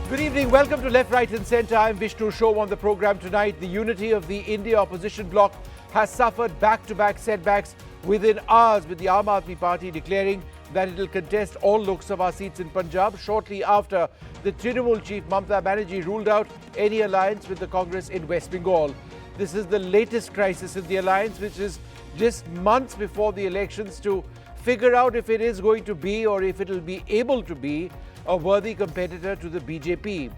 Good evening. Welcome to Left, Right and Centre. I'm Vishnu. Show on the programme tonight. The unity of the India opposition bloc has suffered back-to-back setbacks within hours, with the Aam Aadmi Party declaring that it will contest all Lok Sabha seats in Punjab shortly after the Trinamool chief Mamata Banerjee ruled out any alliance with the Congress in West Bengal. This is the latest crisis in the alliance, which is just months before the elections, to figure out if it is going to be, or if it will be able to be, a worthy competitor to the BJP.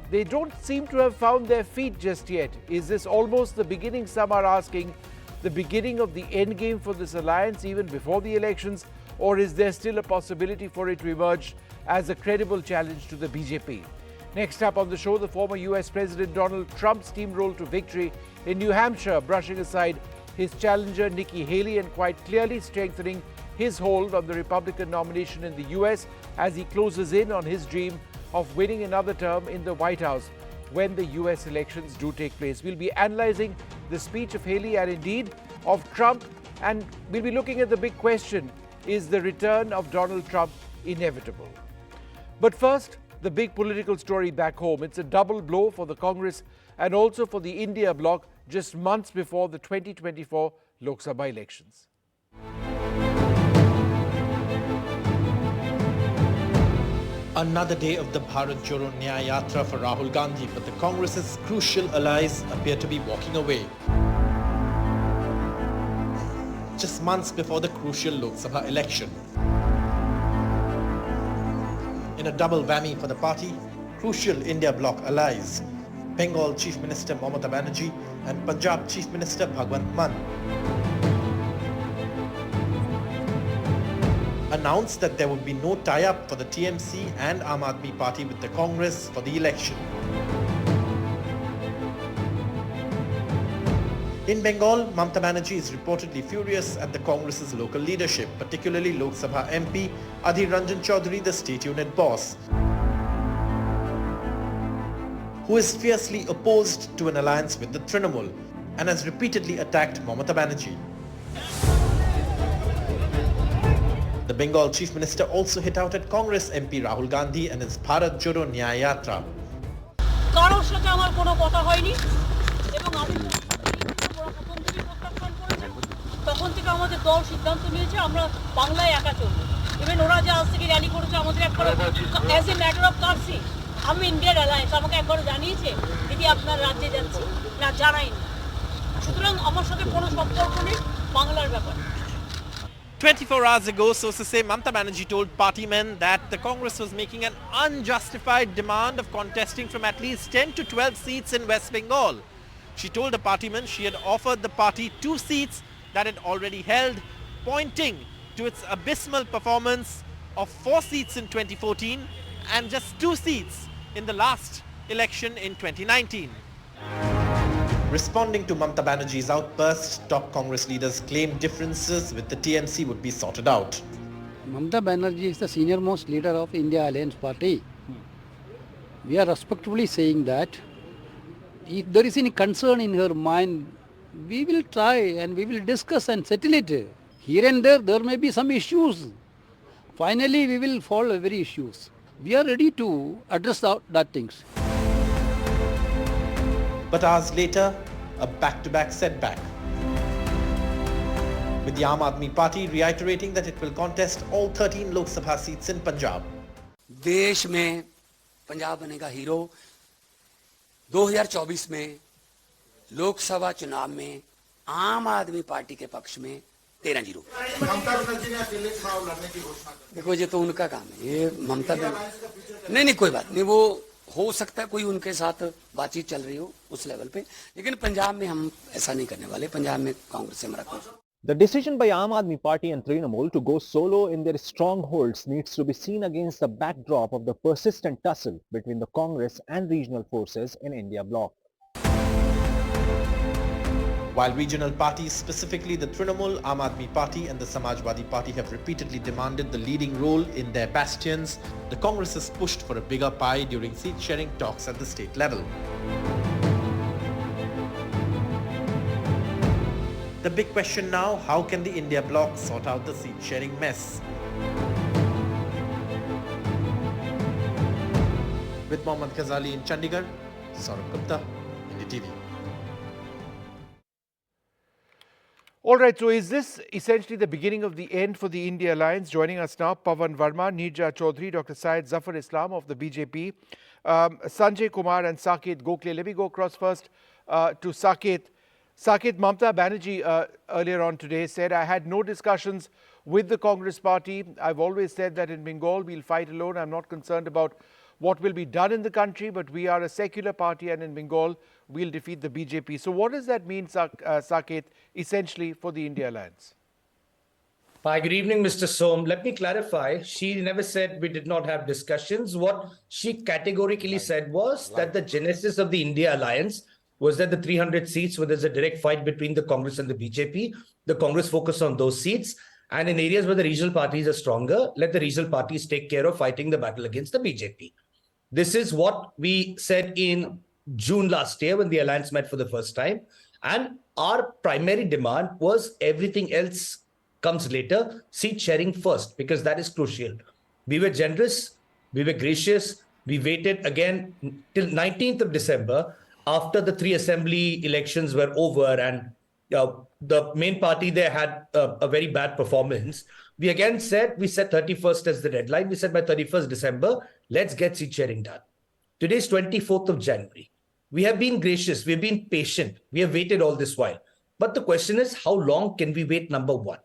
They don't seem to have found their feet just yet. Is this almost the beginning, some are asking, the beginning of the end game for this alliance even before the elections? Or is there still a possibility for it to emerge as a credible challenge to the BJP? Next up on the show, the former US President Donald Trump steamrolled to victory in New Hampshire, brushing aside his challenger Nikki Haley and quite clearly strengthening his hold on the Republican nomination in the US as he closes in on his dream of winning another term in the White House when the US elections do take place. We'll be analysing the speech of Haley and indeed of Trump, and we'll be looking at the big question: is the return of Donald Trump inevitable? But first, the big political story back home. It's a double blow for the Congress and also for the India bloc just months before the 2024 Lok Sabha elections. Another day of the Bharat Jodo Nyaya Yatra for Rahul Gandhi, but the Congress's crucial allies appear to be walking away. Just months before the crucial Lok Sabha election. In a double whammy for the party, crucial India bloc allies, Bengal Chief Minister Mamata Banerjee and Punjab Chief Minister Bhagwant Mann, announced that there would be no tie-up for the TMC and Aam Aadmi Party with the Congress for the election. In Bengal, Mamata Banerjee is reportedly furious at the Congress's local leadership, particularly Lok Sabha MP Adhir Ranjan Chaudhary, the state unit boss, who is fiercely opposed to an alliance with the Trinamool and has repeatedly attacked Mamata Banerjee. The Bengal Chief Minister also hit out at Congress MP Rahul Gandhi and his Bharat Jodo Nyaya Yatra. কারোর সাথে আমার কোনো কথা হয়নি এবং আমি তখন থেকে আমাদের দল সিদ্ধান্ত নিয়েছে আমরা বাংলায় একা চলব। ইভেন ওরা যে আজ থেকে র্যালি করেছে আমাদের একবার অ্যাজ এ ম্যাটার অফ কার্সি, আমি ইন্ডিয়ার অ্যালায়েন্স আমাকে একবার জানিয়েছে দিদি আপনার রাজ্যে যাচ্ছি, না জানাইনি। সুতরাং আমার সাথে কোনো সম্পর্ক নেই বাংলার ব্যাপারে। 24 hours ago, sources say Mamata Banerjee told party men that the Congress was making an unjustified demand of contesting from at least 10 to 12 seats in West Bengal. She told the party men she had offered the party 2 seats that it already held, pointing to its abysmal performance of 4 seats in 2014 and just 2 seats in the last election in 2019. Responding to Mamata Banerjee's outburst, top Congress leaders claimed differences with the TMC would be sorted out. Mamata Banerjee is the senior most leader of India Alliance Party. We are respectfully saying that if there is any concern in her mind, we will try and we will discuss and settle it. Here and there may be some issues. Finally, we will solve every issues. We are ready to address that things. But hours later, a back-to-back setback, with the Aam Aadmi Party reiterating that it will contest all 13 Lok Sabha seats in Punjab. देश में पंजाब बनेगा hero. 2024 में लोकसभा चुनाव में आम आदमी party के पक्ष में 13-0। देखो ये तो उनका काम है, ये ममता नहीं कोई बात नहीं, वो हो सकता है कोई उनके साथ बातचीत चल रही हो उस लेवल पे, लेकिन पंजाब में हम ऐसा नहीं करने वाले। पंजाब में कांग्रेस से हमारा कोई। The decision by Aam Aadmi Party and Trinamool to go solo in their strongholds needs to be seen against the backdrop of the persistent tussle between the Congress and regional forces in India bloc. While regional parties, specifically the Trinamool, Aam Aadmi Party and the Samajwadi Party have repeatedly demanded the leading role in their bastions, the Congress has pushed for a bigger pie during seat-sharing talks at the state level. The big question now, how can the India bloc sort out the seat-sharing mess? With Mohammad Ghazali in Chandigarh, Saurabh Gupta, NDTV. All right, so is this essentially the beginning of the end for the India alliance? Joining us now, Pawan Verma, Nirja Chaudhary, Dr. Syed Zafar Islam of the BJP, Sanjay Kumar and Saket Gokhale. Let me go across first to Saket. Saket, Mamata Banerjee earlier on today said, I had no discussions with the Congress party. I've always said that in Bengal we'll fight alone. I'm not concerned about what will be done in the country, but we are a secular party and in Bengal we'll defeat the BJP. So what does that mean, Saket, essentially for the India alliance? Hi, good evening, Mr. Som. Let me clarify. She never said we did not have discussions. What she categorically said was that the genesis of the India alliance was that the 300 seats where there's a direct fight between the Congress and the BJP, the Congress focus on those seats. And in areas where the regional parties are stronger, let the regional parties take care of fighting the battle against the BJP. This is what we said in June last year when the alliance met for the first time. And our primary demand was everything else comes later, seat sharing first, because that is crucial. We were generous, we were gracious, we waited again till 19th of December after the 3 assembly elections were over and the main party there had a very bad performance. We again said, we set 31st as the deadline. We said by 31st December, let's get seat sharing done. Today is 24th of January. We have been gracious. We've been patient. We have waited all this while. But the question is, how long can we wait? Number one,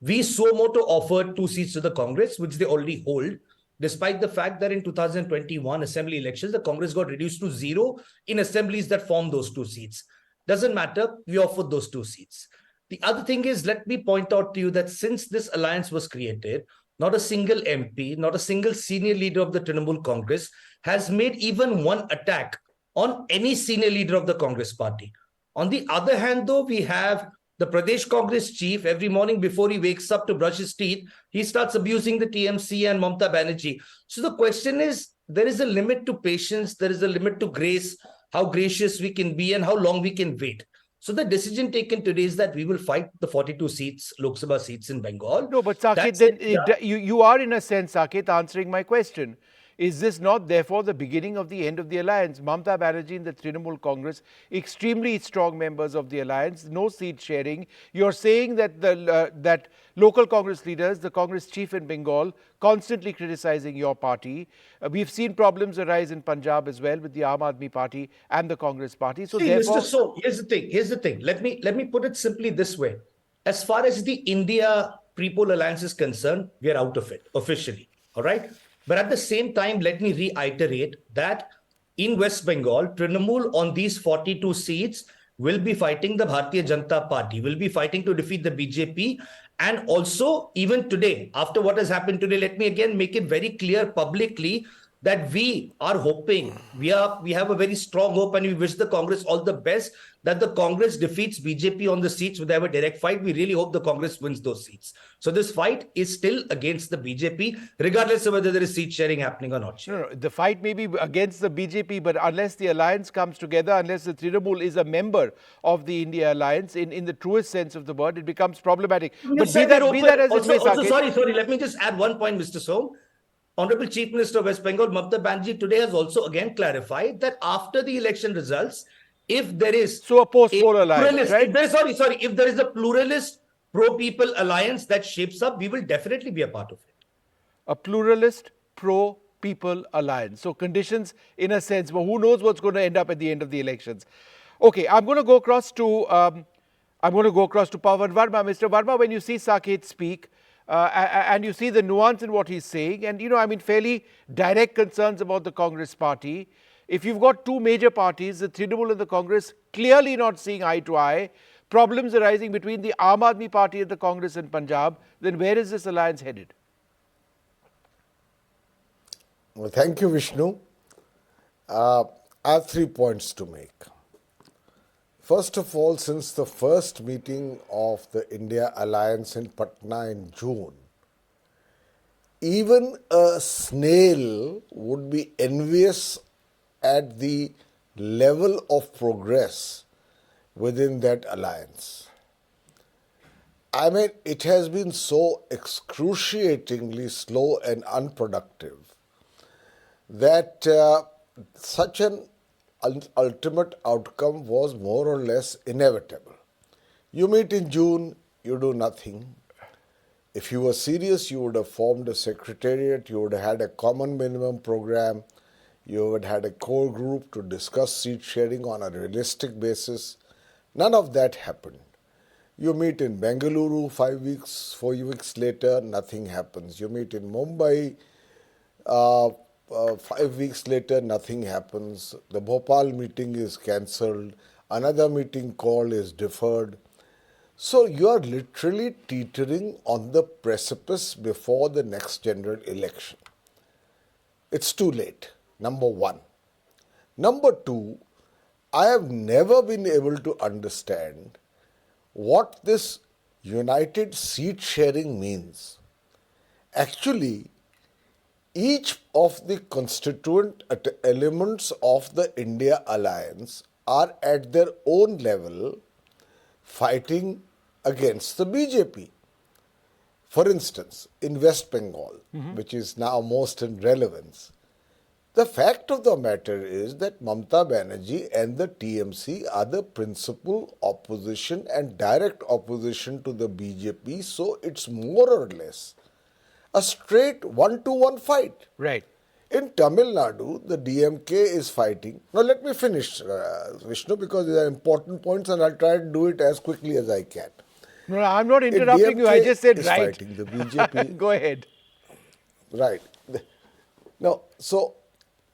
we suo moto offered 2 seats to the Congress, which they already hold, despite the fact that in 2021 assembly elections, the Congress got reduced to 0 in assemblies that formed those 2 seats. Doesn't matter. We offered those 2 seats. The other thing is, let me point out to you that since this alliance was created, not a single MP, not a single senior leader of the Trinamool Congress has made even one attack on any senior leader of the Congress party. On the other hand, though, we have the Pradesh Congress chief. Every morning before he wakes up to brush his teeth, he starts abusing the TMC and Mamata Banerjee. So the question is, there is a limit to patience, there is a limit to grace, how gracious we can be and how long we can wait. So the decision taken today is that we will fight the 42 seats, Lok Sabha seats in Bengal. No, but Saket, then you are in a sense, Saket, answering my question. Is this not therefore the beginning of the end of the alliance? Mamata Banerjee and the Trinamool Congress, extremely strong members of the alliance, no seat sharing. You're saying that that local Congress leaders, the Congress chief in Bengal, constantly criticizing your party. We've seen problems arise in Punjab as well with the Aam Aadmi Party and the Congress Party. So therefore, Mr. So, here's the thing. Let me put it simply this way. As far as the India pre-poll alliance is concerned, we are out of it officially. All right. But at the same time, let me reiterate that in West Bengal, Trinamool on these 42 seats will be fighting the Bharatiya Janata Party, will be fighting to defeat the BJP. And also, even today, after what has happened today, let me again make it very clear publicly that we are hoping, we have a very strong hope and we wish the Congress all the best, that the Congress defeats BJP on the seats where they have a direct fight. We really hope the Congress wins those seats. So this fight is still against the BJP, regardless of whether there is seat sharing happening or not. No, the fight may be against the BJP, but unless the alliance comes together, unless the Trinamool is a member of the India alliance, in the truest sense of the word, it becomes problematic. But be that as it may, Saket. Sorry, let me just add one point, Mr. Som. Honorable Chief Minister of West Bengal, Mamata Banerjee, today has also again clarified that after the election results, if there is a post-poll alliance, right? If there is a pluralist pro-people alliance that shapes up, we will definitely be a part of it. A pluralist pro-people alliance. So conditions, in a sense, but who knows what's going to end up at the end of the elections. Okay, I'm going to go across to Pawan Verma. Mr. Verma, when you see Saket speak, and you see the nuance in what he's saying, and fairly direct concerns about the Congress party. If you've got 2 major parties, the Trinamool and the Congress, clearly not seeing eye to eye, problems arising between the Aam Aadmi Party and the Congress in Punjab, then where is this alliance headed? Well, thank you, Vishnu. I have 3 points to make. First of all, since the first meeting of the India Alliance in Patna in June, even a snail would be envious at the level of progress within that alliance. It has been so excruciatingly slow and unproductive that such an ultimate outcome was more or less inevitable. You meet in June, you do nothing. If you were serious, you would have formed a secretariat, you would have had a common minimum program, you would have had a core group to discuss seat sharing on a realistic basis. None of that happened. You meet in Bengaluru 4 weeks later, nothing happens. You meet in Mumbai 5 weeks later, nothing happens. The Bhopal meeting is cancelled. Another meeting call is deferred. So you are literally teetering on the precipice before the next general election. It's too late, number one. Number two, I have never been able to understand what this united seat sharing means. Actually, each of the constituent elements of the India alliance are at their own level fighting against the BJP. For instance, in West Bengal, which is now most in relevance, the fact of the matter is that Mamata Banerjee and the TMC are the principal opposition and direct opposition to the BJP, so it's more or less a straight 1-to-1 fight. Right. In Tamil Nadu, the DMK is fighting. Now let me finish, Vishnu, because these are important points and I'll try to do it as quickly as I can. No, I'm not interrupting you. I just said is right. Fighting the BJP. Go ahead. Right. Now, so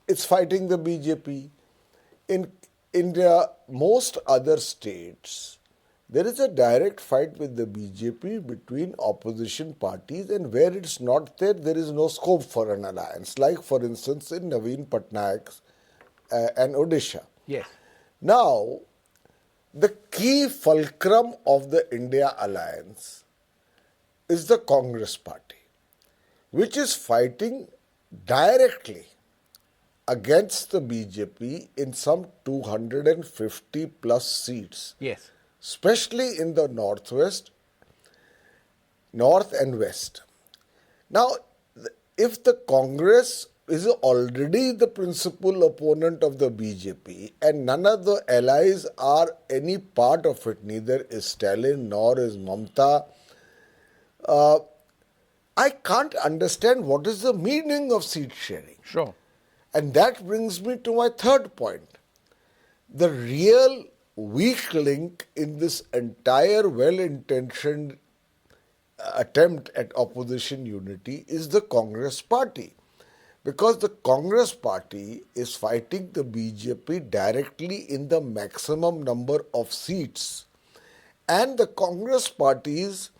it's fighting the BJP. In India, most other states, there is a direct fight with the BJP between opposition parties, and where it's not there, there is no scope for an alliance. Like, for instance, in Naveen Patnaik's and Odisha. Yes. Now, the key fulcrum of the India alliance is the Congress party, which is fighting directly against the BJP in some 250 plus seats. Yes. Especially in the northwest, north and west. Now, if the Congress is already the principal opponent of the BJP and none of the allies are any part of it, neither is Stalin nor is Mamata, I can't understand what is the meaning of seat sharing. Sure. And that brings me to my third point. The real weak link in this entire well-intentioned attempt at opposition unity is the Congress party. Because the Congress party is fighting the BJP directly in the maximum number of seats. And the Congress party's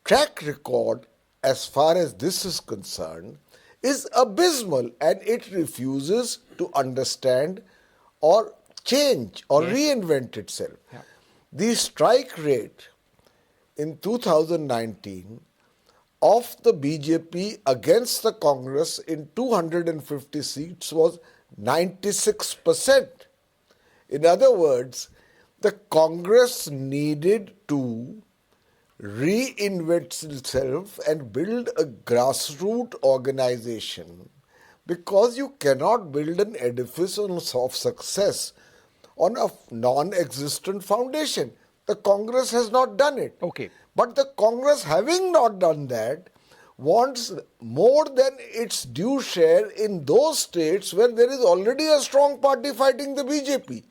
track record, as far as this is concerned, is abysmal, and it refuses to understand or change or reinvent itself. Yeah. The strike rate in 2019 of the BJP against the Congress in 250 seats was 96%. In other words, the Congress needed to reinvent itself and build a grassroots organization, because you cannot build an edifice of success on a non-existent foundation. The Congress has not done it. Okay. But the Congress, having not done that, wants more than its due share in those states where there is already a strong party fighting the BJP.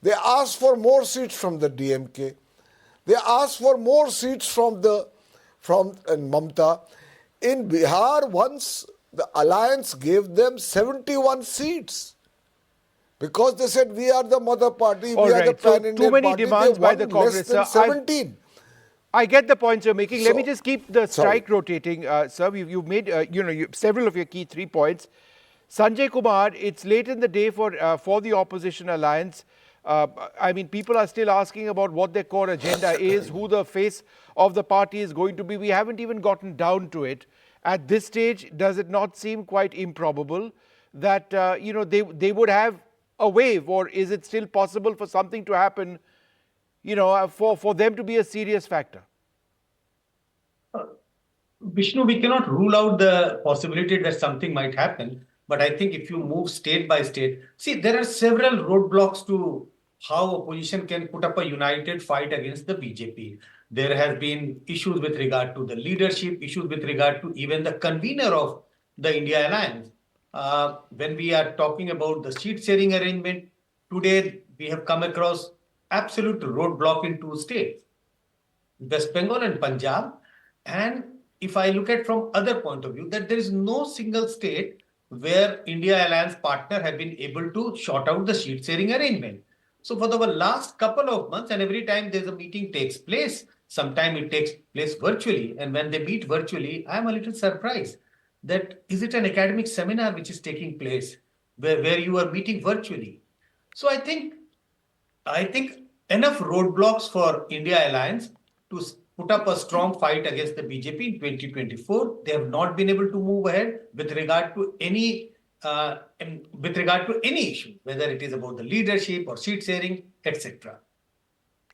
They ask for more seats from the DMK. They ask for more seats from Mamata. In Bihar, once the alliance gave them 71 seats. Because they said, we are the mother party, All we right. are the pan-Indian too many party. demands They by won the Congress. less than 17. I get the points you're making. Let me So- just keep the Sorry. strike rotating, sir. You've made several of your key 3 points. Sanjay Kumar, it's late in the day for the opposition alliance. I mean, people are still asking about what their core agenda is, who the face of the party is going to be. We haven't even gotten down to it. At this stage, does it not seem quite improbable that they would have a wave, or is it still possible for something to happen, for them to be a serious factor? Vishnu, we cannot rule out the possibility that something might happen, But I think if you move state by state, see, there are several roadblocks to how opposition can put up a united fight against the BJP. There has been issues with regard to the leadership, issues with regard to even the convener of the India Alliance. When we are talking about the seat sharing arrangement, today we have come across absolute roadblock in two states, West Bengal and Punjab. And if I look at from other point of view, that there is no single state where India Alliance partner have been able to sort out the seat sharing arrangement. So for the last couple of months, and every time there's a meeting takes place, sometime it takes place virtually. And when they meet virtually, I'm a little surprised that is it an academic seminar which is taking place where you are meeting virtually. So I think enough roadblocks for India Alliance to put up a strong fight against the BJP in 2024. They have not been able to move ahead with regard to any issue, whether it is about the leadership or seat sharing, etc.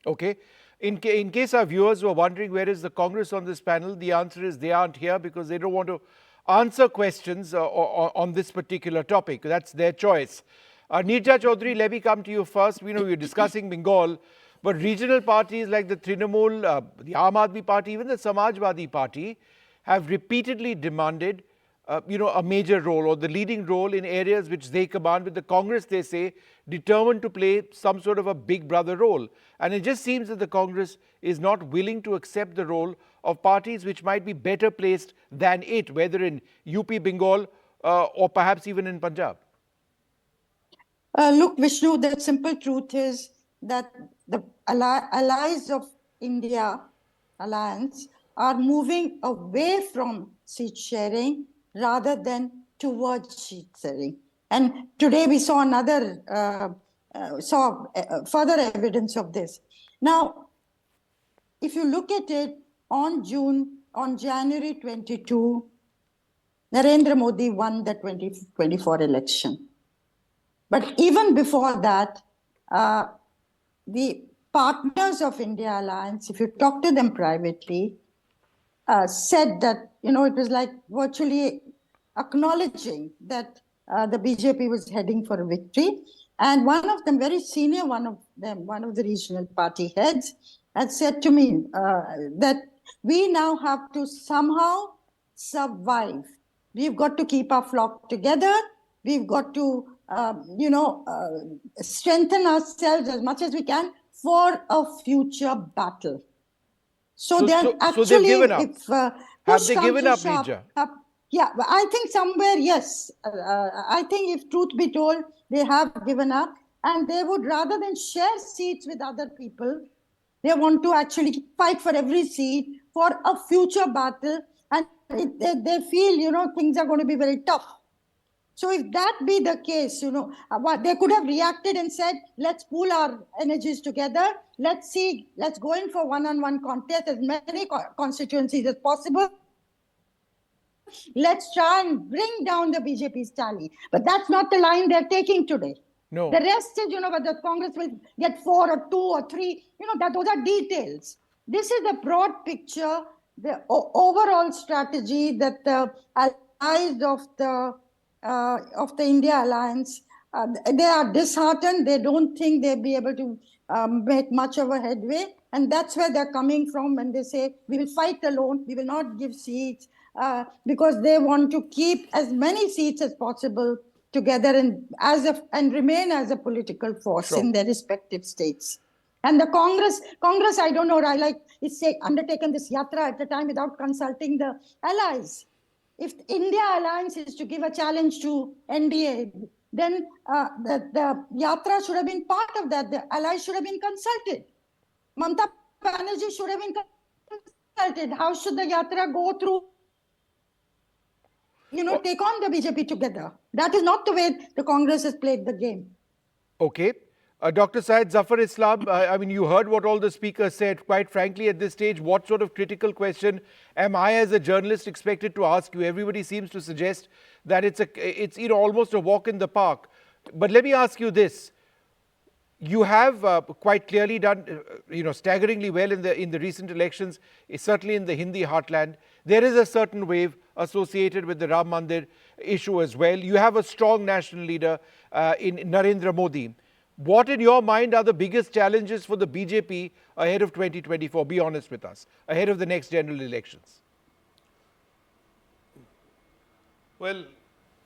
Okay. In case our viewers were wondering where is the Congress on this panel, the answer is they aren't here because they don't want to answer questions on this particular topic. That's their choice. Neerja Chaudhary, let me come to you first. We know you're discussing Bengal, but regional parties like the Trinamool, the Aam Aadmi Party, even the Samajwadi Party have repeatedly demanded a major role or the leading role in areas which they command, with the Congress, they say, determined to play some sort of a big brother role. And it just seems that the Congress is not willing to accept the role of parties which might be better placed than it, whether in UP, Bengal, or perhaps even in Punjab. Look, Vishnu, the simple truth is that the allies of India Alliance are moving away from seat sharing rather than towards seat sharing. And today we saw further evidence of this. Now, if you look at it, on January 22, Narendra Modi won the 2024 election. But even before that, the partners of India Alliance, if you talk to them privately, said that, it was like virtually acknowledging that the BJP was heading for a victory. And one of them, very senior one of the regional party heads, had said to me that we now have to somehow survive. We've got to keep our flock together. We've got to, strengthen ourselves as much as we can for a future battle. So they've given up. Have they given up, Neerja? Yeah, I think somewhere, yes. I think if truth be told, they have given up, and they would, rather than share seats with other people, they want to actually fight for every seat for a future battle, and they feel, things are going to be very tough. So if that be the case, they could have reacted and said, let's pool our energies together. Let's go in for one-on-one contest, as many constituencies as possible. Let's try and bring down the BJP's tally. But that's not the line they're taking today. No. The rest is, whether Congress will get 4 or 2 or 3, those are details. This is the broad picture, the overall strategy that the allies of the India Alliance, they are disheartened. They don't think they'll be able to make much of a headway. And that's where they're coming from when they say, we will fight alone, we will not give seats, because they want to keep as many seats as possible together and remain as a political force in their respective states. And the Congress, I don't know, it's undertaken this yatra at a time without consulting the allies. If India Alliance is to give a challenge to NDA, then the yatra should have been part of that. The allies should have been consulted. Mamata Banerjee should have been consulted. How should the yatra go through? Take on the BJP together. That is not the way the Congress has played the game. Okay. Dr. Syed Zafar Islam, you heard what all the speakers said. Quite frankly, at this stage, what sort of critical question am I as a journalist expected to ask you? Everybody seems to suggest that it's almost a walk in the park. But let me ask you this. You have quite clearly done, staggeringly well in the recent elections, certainly in the Hindi heartland. There is a certain wave associated with the Ram Mandir. issue as well. You have a strong national leader in Narendra Modi. What, in your mind, are the biggest challenges for the BJP ahead of 2024? Be honest with us, ahead of the next general elections. Well,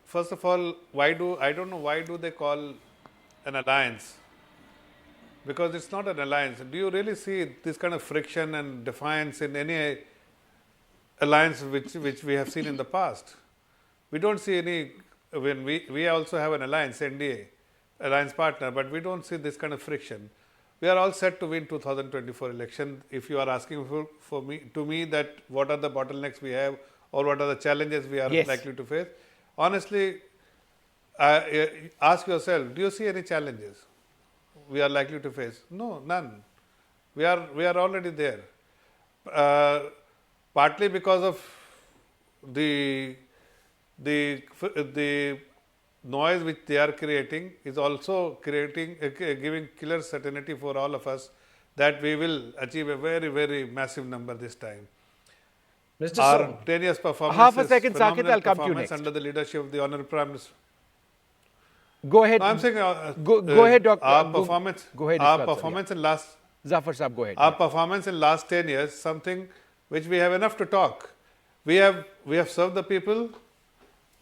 first of all, I don't know why do they call an alliance? Because it's not an alliance. Do you really see this kind of friction and defiance in any alliance which we have seen in the past? We don't see any, when we also have an alliance, NDA, alliance partner, but we don't see this kind of friction. We are all set to win 2024 election. If you are asking to me that what are the bottlenecks we have or what are the challenges we are likely to face, honestly, ask yourself, do you see any challenges we are likely to face? No, none. We are already there. Partly because of the noise which they are creating is also giving clear certainty for all of us that we will achieve a very, very massive number this time. Mr. Our Som, 10 years performance half a second, Saket, I'll come to you performance next. under the leadership of the Honourable Prime Minister. Go ahead. No, I'm saying go ahead, Doctor. Our performance, go ahead, our Israt, performance in last Zafar Saab, go ahead. Our performance in last 10 years, something which we have enough to talk. We have served the people,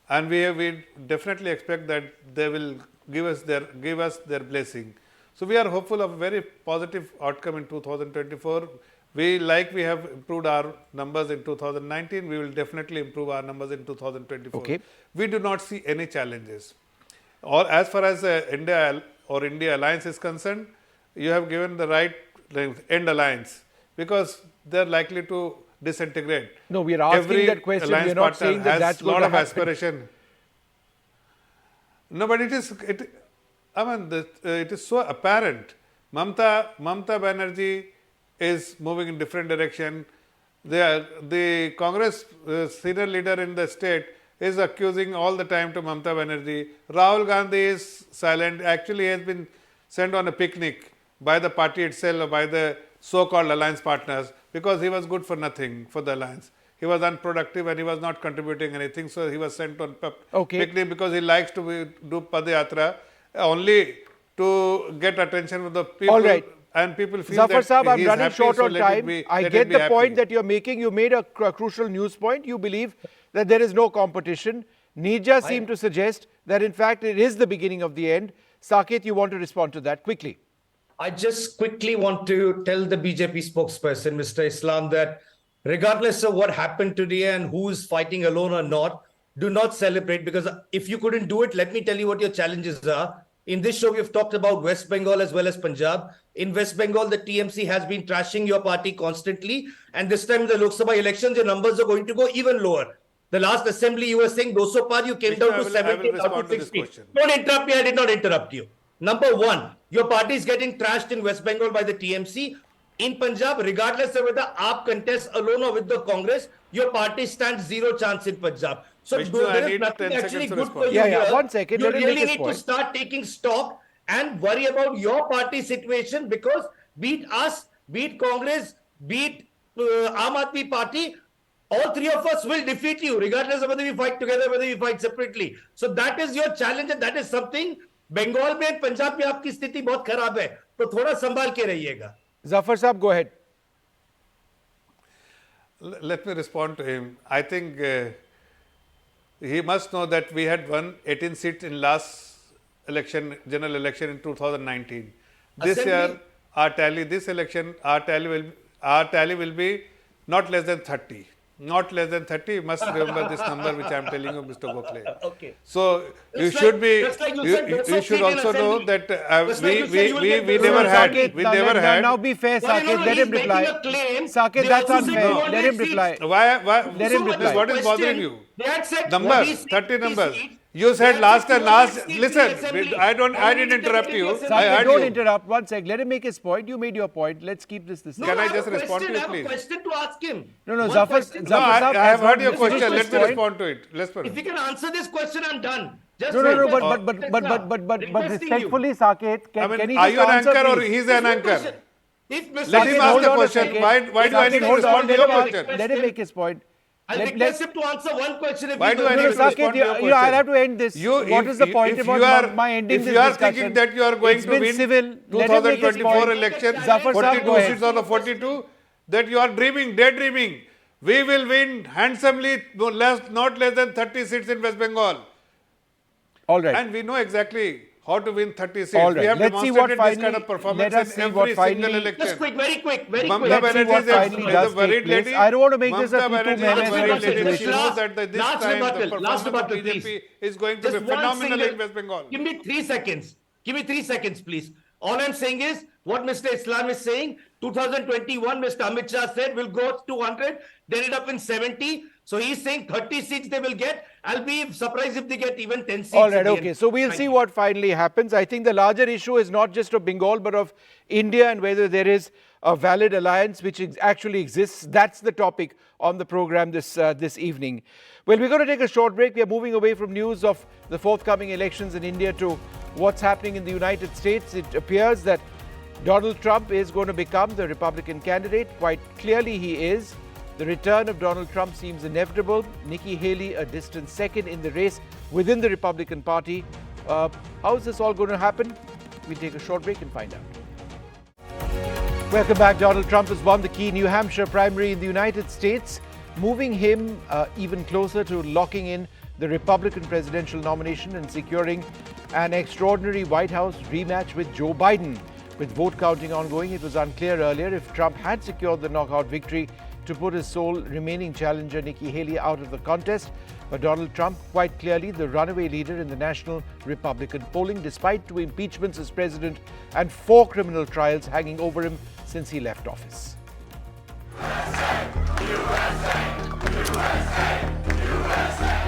and we definitely expect that they will give us their blessing. So we are hopeful of a very positive outcome in 2024. We have improved our numbers in 2019. We will definitely improve our numbers in 2024. Okay. We do not see any challenges. Or as far as India alliance is concerned, you have given the right end alliance because they are likely to disintegrate. No, we are asking that question. We are not saying that that's going to happen. Lot of aspiration. No, but it is so apparent. Mamata Banerjee is moving in different direction. The Congress senior leader in the state is accusing all the time to Mamata Banerjee. Rahul Gandhi is silent. Actually, he has been sent on a picnic by the party itself or by the so-called alliance partners because he was good for nothing for the alliance. He was unproductive and he was not contributing anything. So he was sent on picnic because he likes to do Padayatra only to get attention from the people. All right. And people feel Zafar that Saab, I'm he is running happy, short so on let time. it be, I let get it be the happy. point that you're making. You made a crucial news point. You believe that there is no competition. Nija seemed to suggest that in fact it is the beginning of the end. Saket, you want to respond to that quickly? I just quickly want to tell the BJP spokesperson, Mr. Islam, that regardless of what happened today and who is fighting alone or not, do not celebrate, because if you couldn't do it, let me tell you what your challenges are. In this show, we've talked about West Bengal as well as Punjab. In West Bengal, the TMC has been trashing your party constantly. And this time in the Lok Sabha elections, your numbers are going to go even lower. The last assembly, you were saying 200 par, you came down to 70 out of 60. Don't interrupt me, I did not interrupt you. Number one, your party is getting trashed in West Bengal by the TMC. In Punjab, regardless of whether AAP contests alone or with the Congress, your party stands zero chance in Punjab. So there is nothing actually good for you here. 1 second. You really need to start taking stock and worry about your party situation, because beat us, beat Congress, beat Aam Aadmi Party, all three of us will defeat you, regardless of whether we fight together, whether we fight separately. So that is your challenge, and that is something. Bengal में and Punjab में आपकी स्थिति बहुत खराब है, तो थोड़ा संभाल के रहिएगा. Zafar Saab, go ahead. Let me respond to him. I think he must know that we had won 18 seats in last election, general election in 2019. This year, our tally will be not less than 30. Not less than 30. You must remember this number which I am telling you, Mr. Gokhale. Okay. So you should be. You should also know that we never had. We never had. Now be fair, Saket. Let him reply. Saket, that's unfair. Let him reply. Why? Let him reply. What is bothering you? Numbers, 30 numbers. You said last. Listen, I didn't interrupt you. I heard don't you. interrupt. 1 sec. Let him make his point. You made your point. Let's keep this the same. Can I just respond to you, I have a please? question to ask him. No, Zafar. No, I have heard your question. Let me respond to it. If you can answer this question, I'm done. Just No, wait. but respectfully, Saket, can he are just you an answer, anchor or please? he's an anchor? If Mr. Let him Saket, ask hold the on a question. second. Why do I need to Hold on, respond to your question? Let him make his point. I'll request him to answer one question. If Why do I No, need to respond to your question? I'll have to end this. What is the point about my ending this discussion? If you are thinking that you are going to win civil, 2024 election, Zafar Sahab, 42 seats out of 42, that you are dreaming, daydreaming. We will win handsomely, not less than 30 seats in West Bengal. All right. And we know exactly how to win 30 seats. All right. We have Let's see what demonstrated this kind finally- of performance let us see in what every single finally- election. Just quick, very quick. Mamata Let's see what Banerjee finally is does a worried take place. lady. I don't want to make this a Mamata two-two Banerjee is a man worried lady. situation. She knows that this Last time the rebuttal, performance last of rebuttal, BJP please. is going to Just be one phenomenal single- in West Bengal. Give me 3 seconds. Give me 3 seconds, please. All I'm saying is what Mr. Islam is saying. 2021, Mr. Amit Shah said will go to 100, then it up in 70. So he's saying 30 seats they will get. I'll be surprised if they get even 10 seats. All right, at the okay. end. So we'll Thank see you. what finally happens. I think the larger issue is not just of Bengal, but of India and whether there is a valid alliance which actually exists. That's the topic on the program this evening. Well, we're going to take a short break. We are moving away from news of the forthcoming elections in India to what's happening in the United States. It appears that Donald Trump is going to become the Republican candidate. Quite clearly he is. The return of Donald Trump seems inevitable. Nikki Haley a distant second in the race within the Republican Party. How is this all going to happen? We'll take a short break and find out. Welcome back. Donald Trump has won the key New Hampshire primary in the United States, moving him even closer to locking in the Republican presidential nomination and securing an extraordinary White House rematch with Joe Biden. With vote counting ongoing, it was unclear earlier if Trump had secured the knockout victory to put his sole remaining challenger Nikki Haley out of the contest. But Donald Trump, quite clearly the runaway leader in the national Republican polling, despite 2 impeachments as president and 4 criminal trials hanging over him since he left office. USA, USA, USA, USA.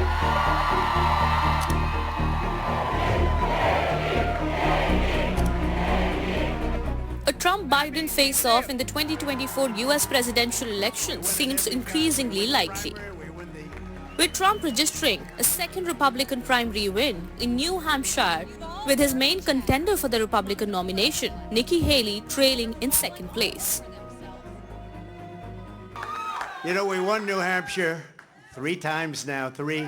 A Trump-Biden face-off in the 2024 US presidential election seems increasingly likely, with Trump registering a second Republican primary win in New Hampshire, with his main contender for the Republican nomination, Nikki Haley, trailing in second place. You know, we won New Hampshire 3 times now, 3.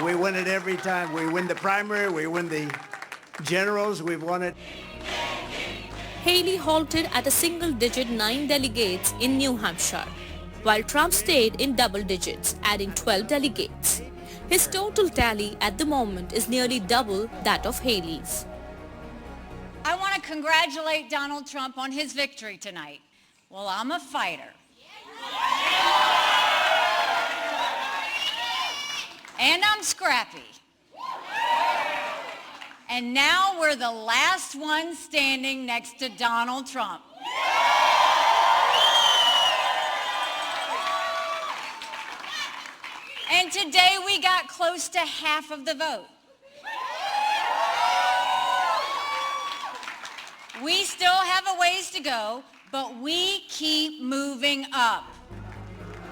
We win it every time. We win the primary, we win the generals, we've won it. Haley halted at a single-digit 9 delegates in New Hampshire, while Trump stayed in double digits, adding 12 delegates. His total tally at the moment is nearly double that of Haley's. I want to congratulate Donald Trump on his victory tonight. Well, I'm a fighter. And I'm scrappy. And now we're the last one standing next to Donald Trump. And today we got close to half of the vote. We still have a ways to go, but we keep moving up.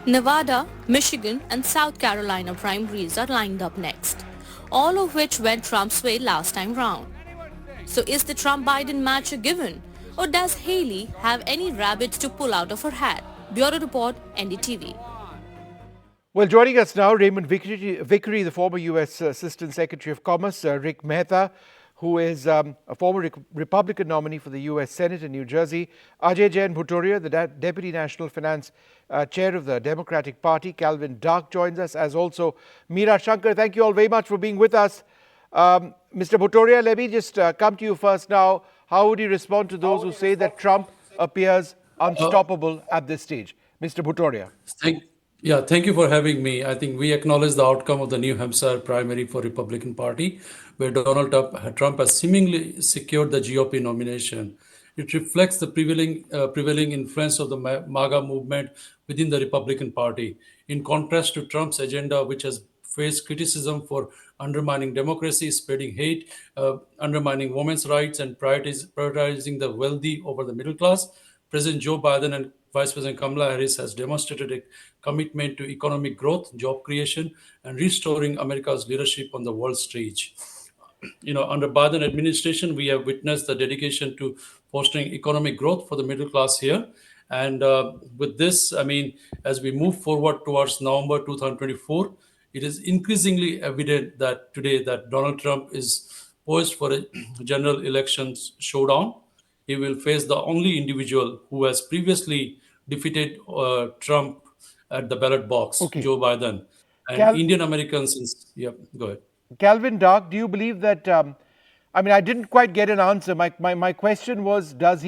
Nevada, Michigan and South Carolina primaries are lined up next, all of which went Trump's way last time round. So is the Trump-Biden match a given, or does Haley have any rabbits to pull out of her hat? Bureau Report, NDTV. Well, joining us now, Raymond Vickery, the former U.S. Assistant Secretary of Commerce, Rick Mehta, who is a former Republican nominee for the U.S. Senate in New Jersey, Ajay Jain Bhutoria, the Deputy National Finance Chair of the Democratic Party, Calvin Dark joins us, as also Meera Shankar. Thank you all very much for being with us. Mr. Bhutoria, let me just come to you first now. How would you respond to those who say that Trump appears unstoppable at this stage? Mr. Bhutoria. Thank you for having me. I think we acknowledge the outcome of the New Hampshire primary for Republican Party, where Donald Trump has seemingly secured the GOP nomination. It reflects the prevailing influence of the MAGA movement within the Republican Party, in contrast to Trump's agenda, which has faced criticism for undermining democracy, spreading hate, undermining women's rights, and prioritizing the wealthy over the middle class. President Joe Biden and Vice President Kamala Harris has demonstrated a commitment to economic growth, job creation, and restoring America's leadership on the world stage. Under Biden administration, we have witnessed the dedication to fostering economic growth for the middle class here. And with this, I mean, as we move forward towards November 2024, it is increasingly evident that today that Donald Trump is poised for a general elections showdown. He will face the only individual who has previously defeated Trump at the ballot box, Okay. Joe Biden. And Cal- Indian Americans, yeah, go ahead. Calvin Dark, do you believe that? I mean, I didn't quite get an answer. My question was, does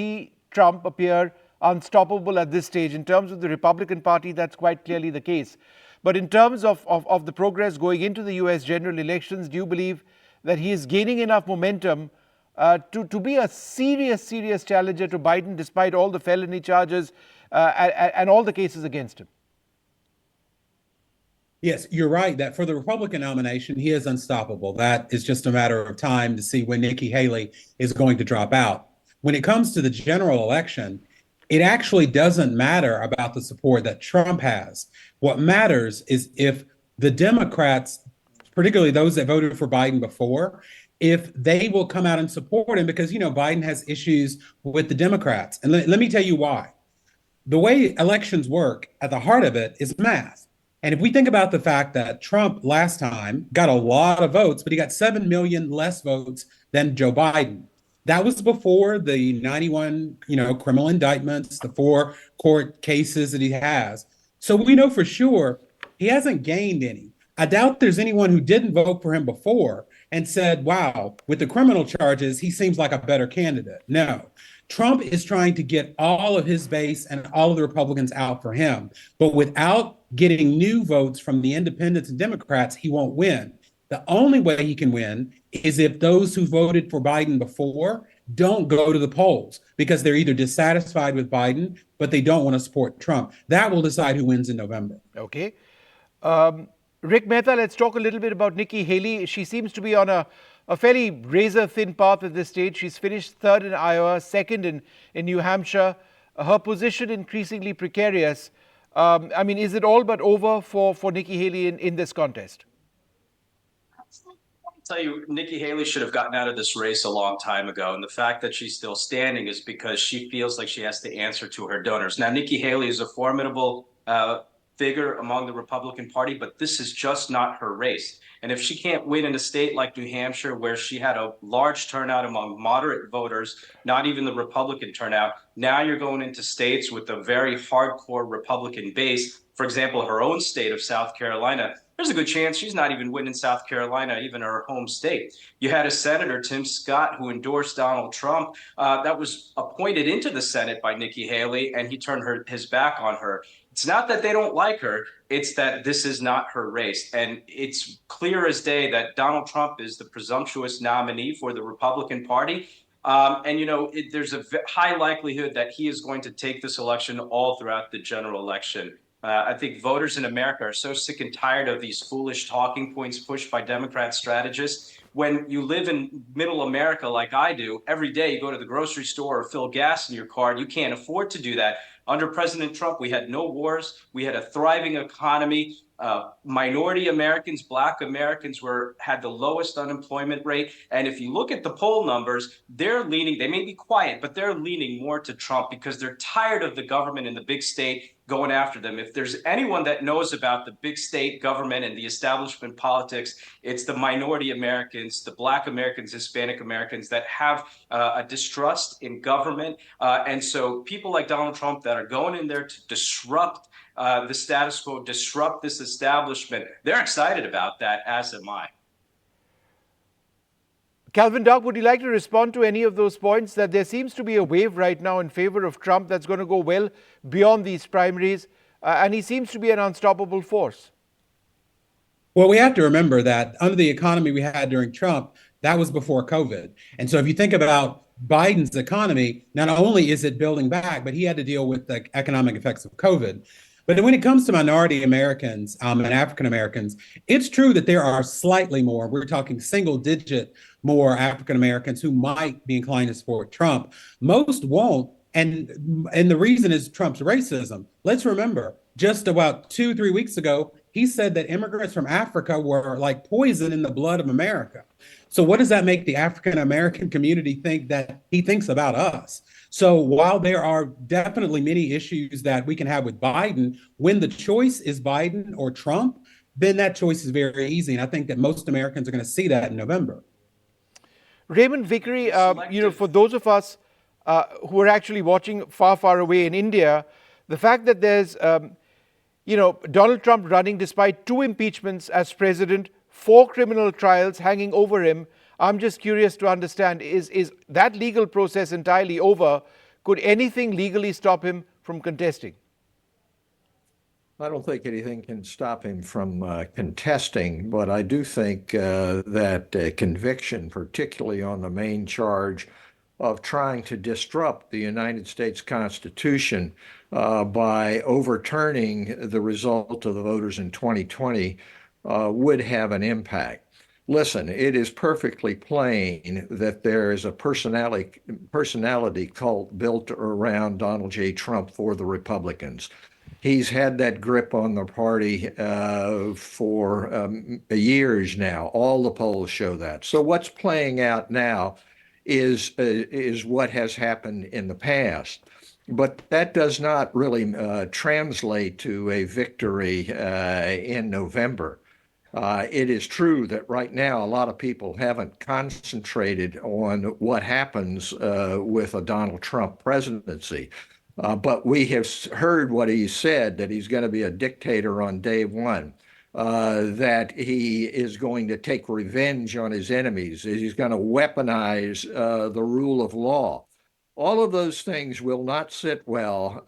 Trump, appear unstoppable at this stage? In terms of the Republican Party, that's quite clearly the case. But in terms of the progress going into the US general elections, do you believe that he is gaining enough momentum to be a serious challenger to Biden, despite all the felony charges and all the cases against him? Yes, you're right that for the Republican nomination, he is unstoppable. That is just a matter of time to see when Nikki Haley is going to drop out. When it comes to the general election, it actually doesn't matter about the support that Trump has. What matters is if the Democrats, particularly those that voted for Biden before, if they will come out and support him, because, you know, Biden has issues with the Democrats. And let me tell you why. The way elections work, at the heart of it, is math. And if we think about the fact that Trump last time got a lot of votes, but he got 7 million less votes than Joe Biden. That was before the 91, criminal indictments, the 4 court cases that he has. So we know for sure he hasn't gained any. I doubt there's anyone who didn't vote for him before and said, wow, with the criminal charges, he seems like a better candidate. No. Trump is trying to get all of his base and all of the Republicans out for him. But without getting new votes from the independents and Democrats, he won't win. The only way he can win is if those who voted for Biden before don't go to the polls because they're either dissatisfied with Biden, but they don't want to support Trump. That will decide who wins in November. Okay. Rick Mehta, let's talk a little bit about Nikki Haley. She seems to be on a fairly razor-thin path at this stage. She's finished third in Iowa, second in New Hampshire. Her position increasingly precarious. I mean, is it all but over for Nikki Haley in this contest? I'll tell you, Nikki Haley should have gotten out of this race a long time ago. And the fact that she's still standing is because she feels like she has to answer to her donors. Now, Nikki Haley is a formidable figure among the Republican Party, but this is just not her race. And if she can't win in a state like New Hampshire, where she had a large turnout among moderate voters, not even the Republican turnout, now you're going into states with a very hardcore Republican base. For example, her own state of South Carolina, there's a good chance she's not even winning South Carolina, even her home state. You had a Senator, Tim Scott, who endorsed Donald Trump, that was appointed into the Senate by Nikki Haley, and he turned his back on her. It's not that they don't like her, it's that this is not her race. And it's clear as day that Donald Trump is the presumptuous nominee for the Republican Party. There's a high likelihood that he is going to take this election all throughout the general election. I think voters in America are so sick and tired of these foolish talking points pushed by Democrat strategists. When you live in middle America like I do, every day you go to the grocery store or fill gas in your car, and you can't afford to do that. Under President Trump, we had no wars. We had a thriving economy. Minority Americans, Black Americans had the lowest unemployment rate. And if you look at the poll numbers, they're leaning, they may be quiet, but they're leaning more to Trump because they're tired of the government in the big state going after them. If there's anyone that knows about the big state government and the establishment politics, it's the minority Americans, the Black Americans, Hispanic Americans that have a distrust in government. And so people like Donald Trump that are going in there to disrupt the status quo, disrupt this establishment, they're excited about that, as am I. Calvin Dark, would you like to respond to any of those points, that there seems to be a wave right now in favor of Trump that's going to go well beyond these primaries, and he seems to be an unstoppable force? Well, we have to remember that under the economy we had during Trump, that was before COVID. And so if you think about Biden's economy, not only is it building back, but he had to deal with the economic effects of COVID. But when it comes to minority Americans and African Americans, it's true that there are slightly more, we're talking single digit more African Americans who might be inclined to support Trump. Most won't. And the reason is Trump's racism. Let's remember, just about 2-3 weeks ago, he said that immigrants from Africa were like poison in the blood of America. So what does that make the African American community think that he thinks about us? So while there are definitely many issues that we can have with Biden, when the choice is Biden or Trump, then that choice is very easy. And I think that most Americans are going to see that in November. Raymond Vickery, for those of us who are actually watching far, far away in India, the fact that there's, Donald Trump running despite 2 impeachments as president, 4 criminal trials hanging over him, I'm just curious to understand, is that legal process entirely over? Could anything legally stop him from contesting? I don't think anything can stop him from contesting, but I do think that conviction, particularly on the main charge of trying to disrupt the United States Constitution by overturning the result of the voters in 2020, would have an impact. Listen, it is perfectly plain that there is a personality cult built around Donald J. Trump for the Republicans. He's had that grip on the party for years now. All the polls show that. So what's playing out now is what has happened in the past. But that does not really translate to a victory in November. It is true that right now a lot of people haven't concentrated on what happens with a Donald Trump presidency. But we have heard what he said, that he's going to be a dictator on day one, that he is going to take revenge on his enemies, that he's going to weaponize the rule of law. All of those things will not sit well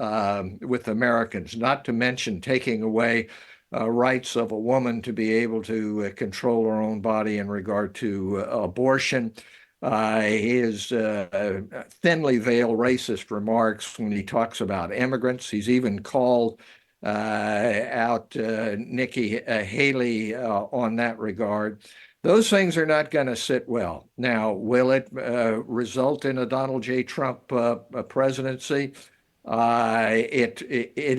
with Americans, not to mention taking away rights of a woman to be able to control her own body in regard to abortion. His thinly veiled racist remarks when he talks about immigrants. He's even called out Nikki Haley on that regard. Those things are not going to sit well. Now, will it result in a Donald J. Trump presidency? It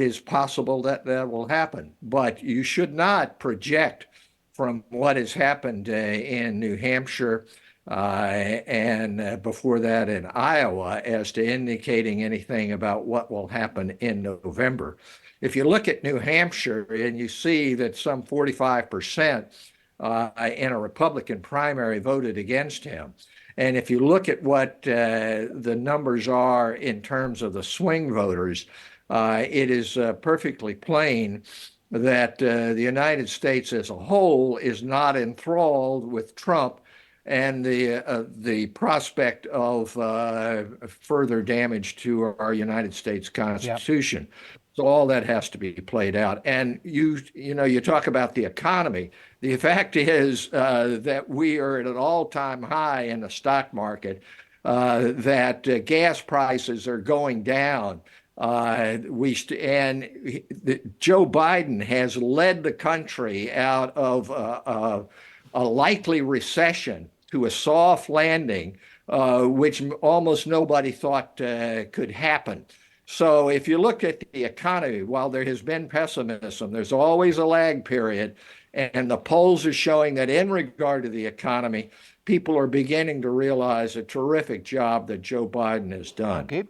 is possible that that will happen, but you should not project from what has happened in New Hampshire and before that in Iowa as to indicating anything about what will happen in November. If you look at New Hampshire and you see that some 45% in a Republican primary voted against him, and if you look at what the numbers are in terms of the swing voters, it is perfectly plain that the United States as a whole is not enthralled with Trump and the prospect of further damage to our United States Constitution. Yep. So all that has to be played out. And you talk about the economy. The fact is that we are at an all-time high in the stock market, that gas prices are going down. Joe Biden has led the country out of a likely recession to a soft landing, which almost nobody thought could happen. So if you look at the economy, while there has been pessimism, there's always a lag period. And the polls are showing that in regard to the economy, people are beginning to realize a terrific job that Joe Biden has done. Okay.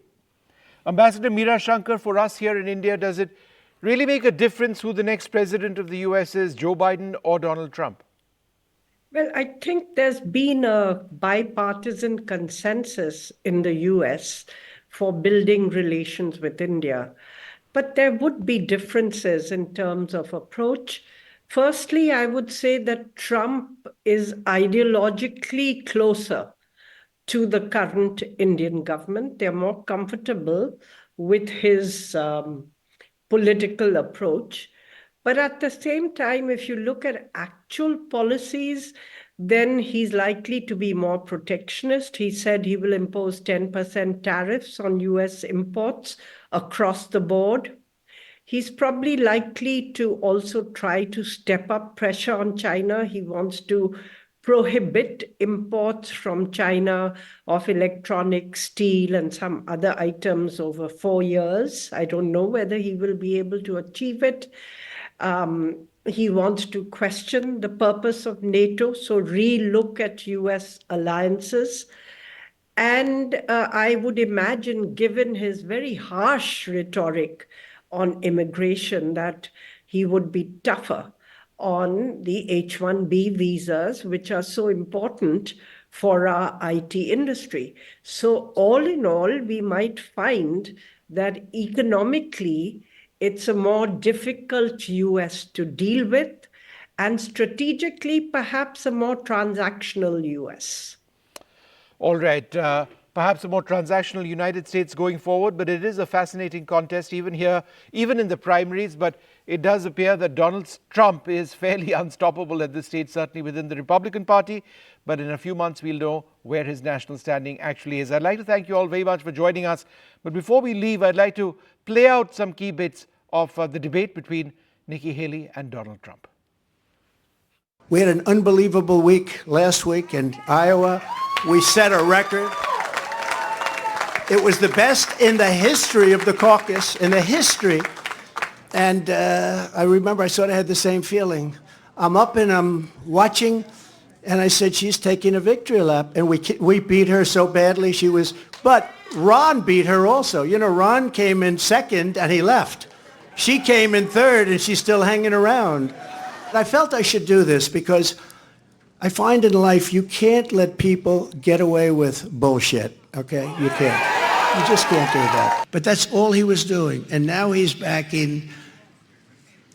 Ambassador Meera Shankar, for us here in India, does it really make a difference who the next president of the US is, Joe Biden or Donald Trump? Well, I think there's been a bipartisan consensus in the US for building relations with India. But there would be differences in terms of approach. Firstly, I would say that Trump is ideologically closer to the current Indian government. They're more comfortable with his political approach. But at the same time, if you look at actual policies, then he's likely to be more protectionist. He said he will impose 10% tariffs on US imports across the board. He's probably likely to also try to step up pressure on China. He wants to prohibit imports from China of electronics, steel, and some other items over 4 years. I don't know whether he will be able to achieve it. he wants to question the purpose of NATO, so re-look at US alliances. And I would imagine, given his very harsh rhetoric on immigration, that he would be tougher on the H-1B visas, which are so important for our IT industry. So all in all, we might find that economically, it's a more difficult US to deal with, and strategically, perhaps a more transactional US. All right. Perhaps a more transactional United States going forward, but it is a fascinating contest even here, even in the primaries. But it does appear that Donald Trump is fairly unstoppable at this stage, certainly within the Republican Party. But in a few months, we'll know where his national standing actually is. I'd like to thank you all very much for joining us. But before we leave, I'd like to play out some key bits of the debate between Nikki Haley and Donald Trump. We had an unbelievable week last week in Iowa. We set a record. It was the best in the history of the caucus, in the history. And I remember I sort of had the same feeling. I'm up and I'm watching, and I said, she's taking a victory lap. And we beat her so badly. But Ron beat her also. You know, Ron came in second and he left. She came in third and she's still hanging around. I felt I should do this because I find in life you can't let people get away with bullshit, okay? You can't. You just can't do that. But that's all he was doing. And now he's backing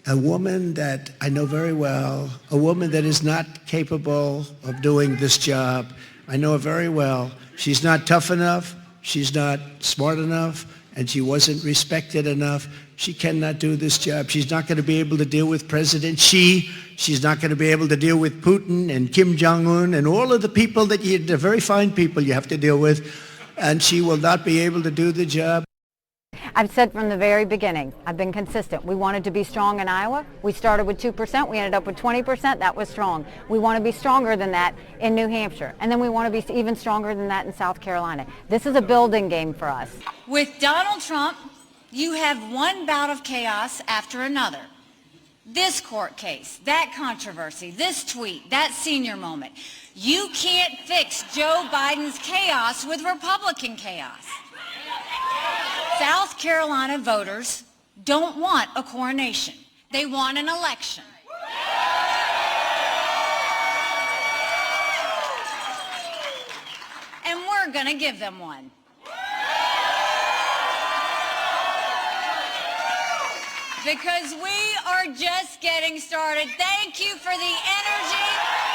a woman that I know very well, a woman that is not capable of doing this job. I know her very well. She's not tough enough, she's not smart enough, and she wasn't respected enough. She cannot do this job. She's not going to be able to deal with President Xi. She's not going to be able to deal with Putin and Kim Jong-un and all of the people that the very fine people you have to deal with. And she will not be able to do the job. I've said from the very beginning, I've been consistent. We wanted to be strong in Iowa. We started with 2%. We ended up with 20%. That was strong. We want to be stronger than that in New Hampshire. And then we want to be even stronger than that in South Carolina. This is a building game for us. With Donald Trump, you have one bout of chaos after another. This court case, that controversy, this tweet, that senior moment. You can't fix Joe Biden's chaos with Republican chaos. South Carolina voters don't want a coronation. They want an election. And we're going to give them one. Because we are just getting started. Thank you for the energy.